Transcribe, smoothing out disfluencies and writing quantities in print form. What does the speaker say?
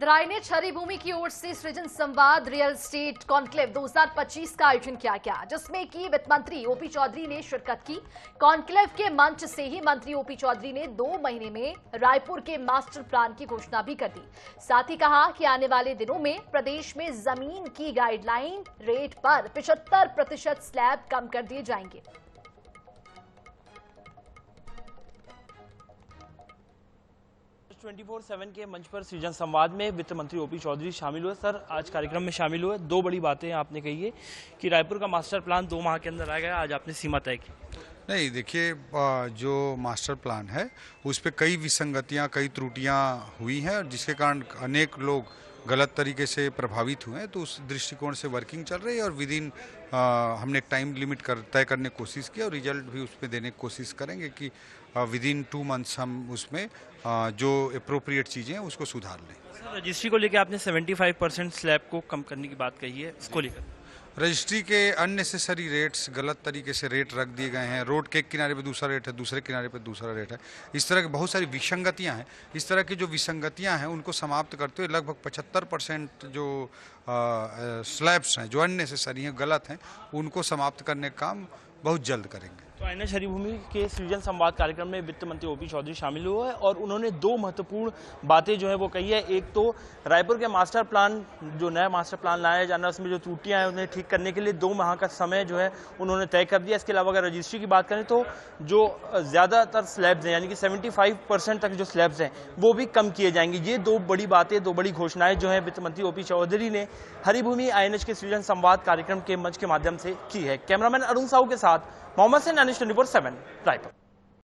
रायनेच हरिभूमि की ओर से सृजन संवाद रियल एस्टेट कॉन्क्लेव 2025 का आयोजन किया गया, जिसमें कि वित्त मंत्री ओपी चौधरी ने शिरकत की। कॉन्क्लेव के मंच से ही मंत्री ओपी चौधरी ने 2 महीने में रायपुर के मास्टर प्लान की घोषणा भी कर दी। साथ ही कहा कि आने वाले दिनों में प्रदेश में जमीन की गाइडलाइन रेट पर 75% स्लैब कम कर दिए जाएंगे। 24/7 के मंच पर सृजन संवाद में वित्त मंत्री ओपी चौधरी शामिल हुए। सर, आज कार्यक्रम में शामिल हुए। 2 बड़ी बातें आपने कही है कि रायपुर का मास्टर प्लान 2 माह के अंदर आ गया, आज आपने सीमा तय की। नहीं, देखिए, जो मास्टर प्लान है उस पर कई विसंगतियां, कई त्रुटियां हुई हैं और जिसके कारण अनेक लोग गलत तरीके से प्रभावित हुए हैं। तो उस दृष्टिकोण से वर्किंग चल रही है और विद इन हमने एक टाइम लिमिट तय करने की कोशिश की और रिजल्ट भी उसमें देने की कोशिश करेंगे कि विद इन 2 मंथ्स हम उसमें जो अप्रोप्रिएट चीज़ें हैं उसको सुधार लें। सर, रजिस्ट्री को लेकर आपने 75% स्लैब को कम करने की बात कही है, इसको लेकर रजिस्ट्री के अननेसेसरी रेट्स, गलत तरीके से रेट रख दिए गए हैं। रोड के एक किनारे पे दूसरा रेट है, दूसरे किनारे पे दूसरा रेट है। इस तरह की बहुत सारी विसंगतियां हैं। इस तरह की जो विसंगतियां हैं उनको समाप्त करते हुए लगभग 75% जो स्लैब्स हैं जो अननेसेसरी हैं, गलत हैं, उनको समाप्त करने का काम बहुत जल्द करेंगे। तो रायनेच हरिभूमि के सृजन संवाद कार्यक्रम में वित्त मंत्री ओपी चौधरी शामिल हुए हैं और उन्होंने 2 महत्वपूर्ण बातें जो है वो कही है। एक तो रायपुर के मास्टर प्लान, जो नया मास्टर प्लान लाया जाना, उसमें जो त्रुटियां हैं उन्हें ठीक करने के लिए 2 माह का समय जो है उन्होंने तय कर दिया। इसके अलावा अगर रजिस्ट्री की बात करें तो जो ज़्यादातर स्लैब्स हैं, यानी कि 75% तक जो स्लैब्स हैं वो भी कम किए जाएंगे। ये 2 बड़ी बातें, 2 बड़ी घोषणाएं जो है वित्त मंत्री ओपी चौधरी ने हरिभूमि आईएनएच के सृजन संवाद कार्यक्रम के मंच के माध्यम से की है। कैमरामैन अरुण साहू के साथ मोहम्मद से 24/7 रायपुर।